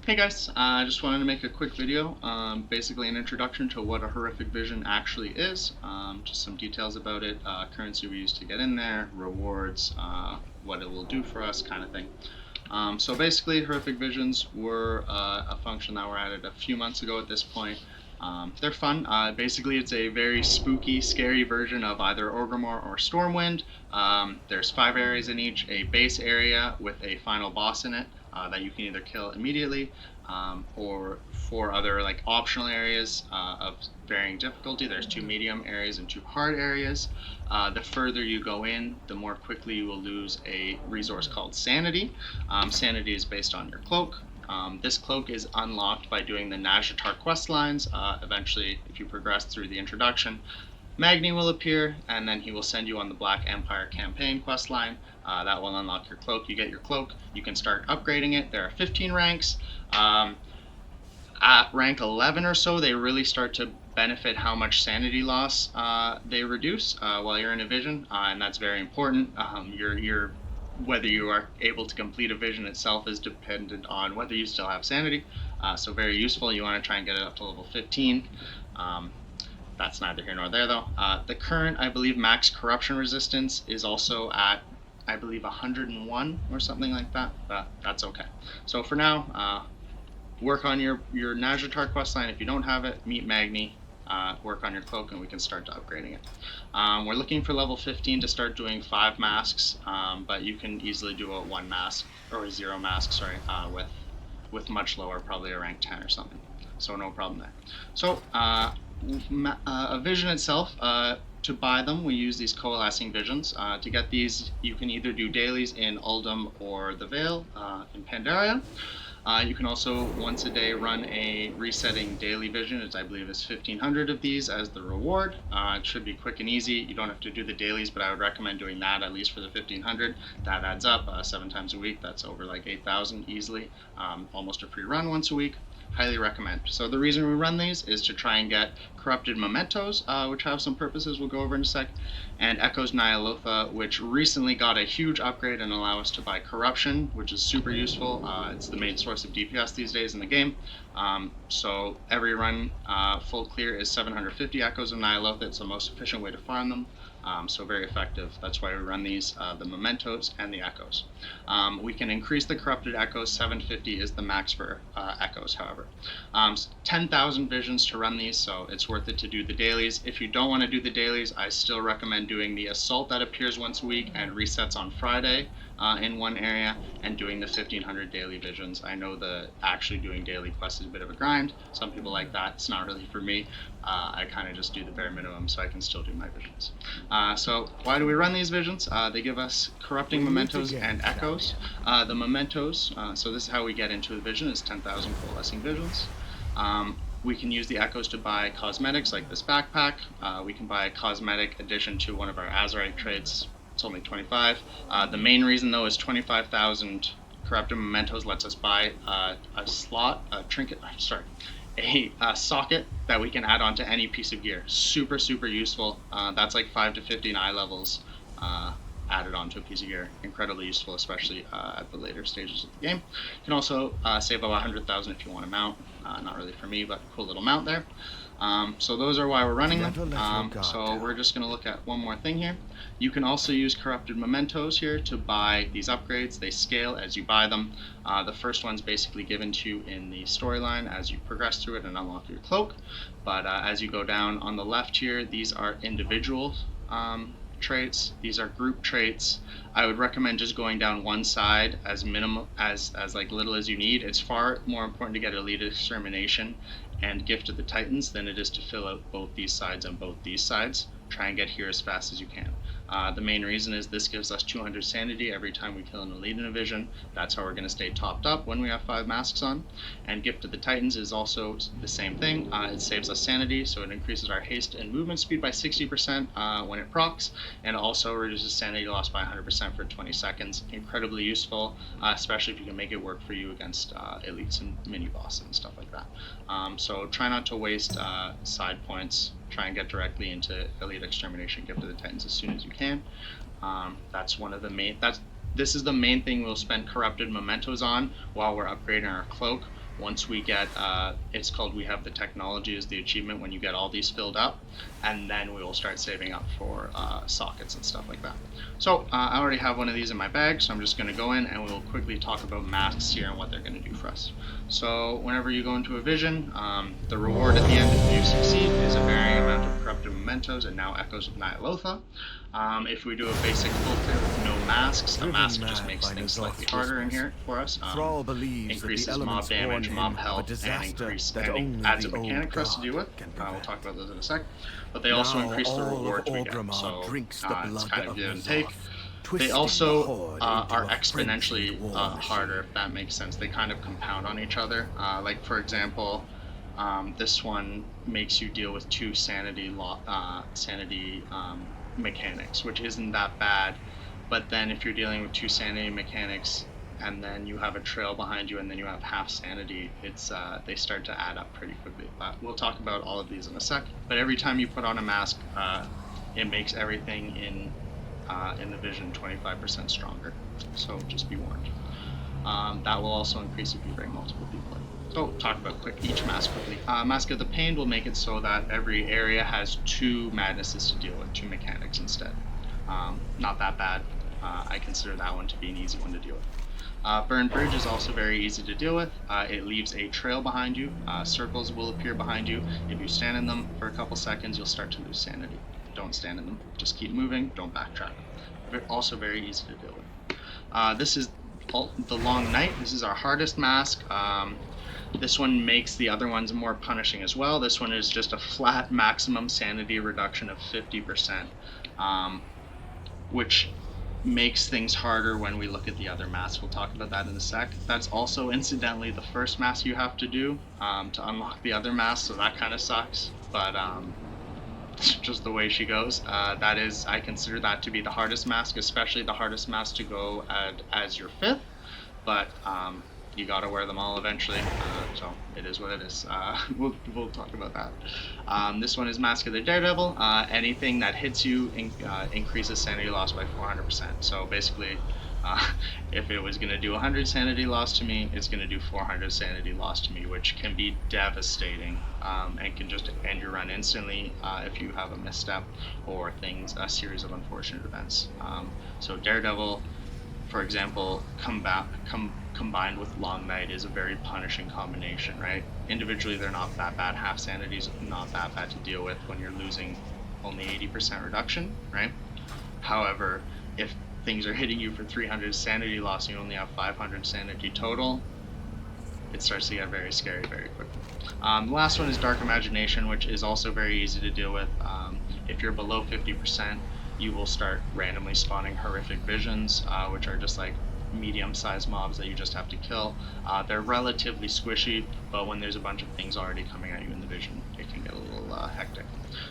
Hey guys, I just wanted to make a quick video, basically an introduction to what a horrific vision actually is, just some details about it, currency we use to get in there, rewards, what it will do for us, kind of thing. So basically, horrific visions were a function that were added a few months ago at this point. They're fun. Basically, it's a very spooky, scary version of either Orgrimmar or Stormwind. There's 5 areas in each, a base area with a final boss in it that you can either kill immediately, or 4 other like optional areas of varying difficulty. There's 2 medium areas and 2 hard areas. The further you go in, the more quickly you will lose a resource called Sanity. Sanity is based on your cloak. This cloak is unlocked by doing the Nazjatar quest lines. Eventually, if you progress through the introduction, Magni will appear, and then he will send you on the Black Empire campaign quest line. That will unlock your cloak. You get your cloak. You can start upgrading it. There are 15 ranks. At rank 11 or so, they really start to benefit how much sanity loss they reduce while you're in a vision, and that's very important. Your whether you are able to complete a vision itself is dependent on whether you still have sanity. So very useful. You want to try and get it up to level 15. That's neither here nor there though. The current, I believe, max corruption resistance is also at, I believe, 101 or something like that, but that's okay. So for now, work on your Nazjatar questline. If you don't have it, meet Magni, work on your cloak, and we can start upgrading it. We're looking for level 15 to start doing 5 masks, but you can easily do a 1 mask, or a 0 mask, sorry, with much lower, probably a rank 10 or something. So no problem there. So a vision itself, to buy them, we use these coalescing visions. To get these, you can either do dailies in Uldum or the Vale in Pandaria. You can also once a day run a resetting daily vision. I believe is 1,500 of these as the reward. It should be quick and easy. You don't have to do the dailies, but I would recommend doing that at least for the 1,500. That adds up 7 times a week. That's over like 8,000 easily. Almost a free run once a week. Highly recommend. So the reason we run these is to try and get corrupted mementos, which have some purposes we'll go over in a sec, and Echoes Ny'alotha, which recently got a huge upgrade and allow us to buy corruption, which is super useful. It's the main source of DPS these days in the game. So every run full clear is 750 Echoes of Ny'alotha. It's the most efficient way to farm them. So very effective. That's why we run these, the mementos and the echoes. We can increase the corrupted echoes. 750 is the max for echoes, however. 10,000 visions to run these, so it's worth it to do the dailies. If you don't want to do the dailies, I still recommend doing the assault that appears once a week and resets on Friday in one area, and doing the 1,500 daily visions. I know that actually doing daily quests is a bit of a grind. Some people like that. It's not really for me. I kind of just do the bare minimum so I can still do my visions. So why do we run these visions? They give us corrupting mementos and echoes. The mementos, so this is how we get into the vision, is 10,000 coalescing visions. We can use the echoes to buy cosmetics like this backpack. We can buy a cosmetic addition to one of our Azerite traits. It's only 25. The main reason though is 25,000 corrupted mementos lets us buy a slot, a trinket, sorry, a socket that we can add onto any piece of gear. Super, super useful. That's like 5 to 15 eye levels added onto a piece of gear. Incredibly useful, especially at the later stages of the game. You can also save about 100,000 if you want a mount. Not really for me, but cool little mount there. So those are why we're running them. So we're just going to look at one more thing here. You can also use corrupted mementos here to buy these upgrades. They scale as you buy them. The first one's basically given to you in the storyline as you progress through it and unlock your cloak. But as you go down on the left here, these are individual traits. These are group traits. I would recommend just going down one side as minimum as like little as you need. It's far more important to get Elite Extermination and Gift of the Titans than it is to fill out both these sides and both these sides. Try and get here as fast as you can. The main reason is this gives us 200 sanity every time we kill an elite in a vision. That's how we're going to stay topped up when we have 5 masks on. And Gift of the Titans is also the same thing. It saves us sanity, so it increases our haste and movement speed by 60% when it procs, and also reduces sanity loss by 100% for 20 seconds. Incredibly useful, especially if you can make it work for you against elites and mini bosses and stuff like that. So try not to waste side points. Try and get directly into Elite Extermination, Gift of the Titans as soon as you can. That's one of the main. This is the main thing we'll spend corrupted mementos on while we're upgrading our cloak. Once we get, it's called, we have the technology as the achievement when you get all these filled up, and then we will start saving up for sockets and stuff like that. So I already have one of these in my bag, so I'm just going to go in and we'll quickly talk about masks here and what they're going to do for us. So whenever you go into a vision, the reward at the end if you succeed is a varying amount of corrupted mementos and now echoes of Ny'alotha. If we do a basic full clear with no masks, the mask just makes things slightly harder in here for us. Increases mob damage, mob health, and adds a mechanic for us to deal with. We'll talk about those in a sec. But they also increase the rewards we get, so it's kind of give and take. They also are exponentially harder, if that makes sense. They kind of compound on each other. Like for example, this one makes you deal with 2 sanity mechanics, which isn't that bad. But then if you're dealing with 2 sanity mechanics and then you have a trail behind you and then you have half sanity, it's they start to add up pretty quickly. We'll talk about all of these in a sec. But every time you put on a mask, it makes everything in the vision 25% stronger. So just be warned. That will also increase if you bring multiple people in. So talk about each mask quickly. Mask of the Pain will make it so that every area has 2 madnesses to deal with, 2 mechanics instead. Not that bad. I consider that one to be an easy one to deal with. Burn Bridge is also very easy to deal with. It leaves a trail behind you. Circles will appear behind you. If you stand in them for a couple seconds, you'll start to lose sanity. Don't stand in them. Just keep moving. Don't backtrack. Also very easy to deal with. This is the Long Night. This is our hardest mask. This one makes the other ones more punishing as well. This one is just a flat maximum sanity reduction of 50%, which makes things harder when we look at the other masks. We'll talk about that in a sec. That's also incidentally the first mask you have to do to unlock the other mask, so that kind of sucks, but just the way she goes. That is, I consider that to be the hardest mask, especially the hardest mask to go as your 5th, but you gotta wear them all eventually, so it is what it is. We'll talk about that. This one is Mask of the Daredevil. Anything that hits you increases sanity loss by 400%. So basically, if it was gonna do 100 sanity loss to me, it's gonna do 400 sanity loss to me, which can be devastating, and can just end your run instantly if you have a misstep or a series of unfortunate events. So Daredevil, for example, combined with Long Night is a very punishing combination, right? Individually, they're not that bad. Half sanity is not that bad to deal with when you're losing only 80% reduction, right? However, if things are hitting you for 300 sanity loss and you only have 500 sanity total, it starts to get very scary very quickly. The last one is Dark Imagination, which is also very easy to deal with. If you're below 50%, you will start randomly spawning horrific visions, which are just like medium-sized mobs that you just have to kill. They're relatively squishy, but when there's a bunch of things already coming at you in the vision, it can get a little hectic.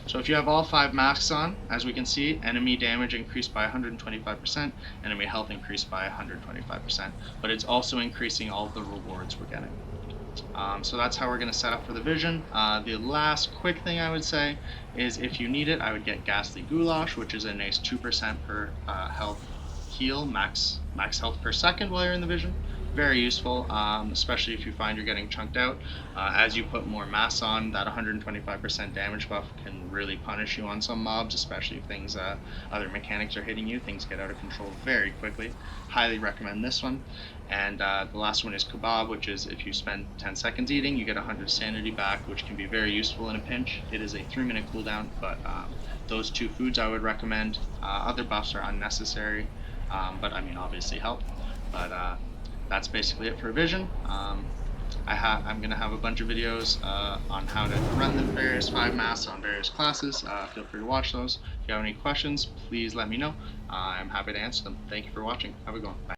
So if you have all 5 masks on, as we can see, enemy damage increased by 125%, enemy health increased by 125%, but it's also increasing all the rewards we're getting. So that's how we're going to set up for the vision. The last quick thing I would say is if you need it, I would get Ghastly Goulash, which is a nice 2% per health heal, max health per second while you're in the vision. Very useful, especially if you find you're getting chunked out. As you put more mass on, that 125% damage buff can really punish you on some mobs, especially if things, other mechanics are hitting you. Things get out of control very quickly. Highly recommend this one. And the last one is Kebab, which is if you spend 10 seconds eating, you get 100 sanity back, which can be very useful in a pinch. It is a 3-minute cooldown, but those 2 foods I would recommend. Other buffs are unnecessary, but I mean obviously help. But that's basically it for Vision. I'm going to have a bunch of videos on how to run the various 5 masks on various classes. Feel free to watch those. If you have any questions, please let me know. I'm happy to answer them. Thank you for watching. Have a good one. Bye.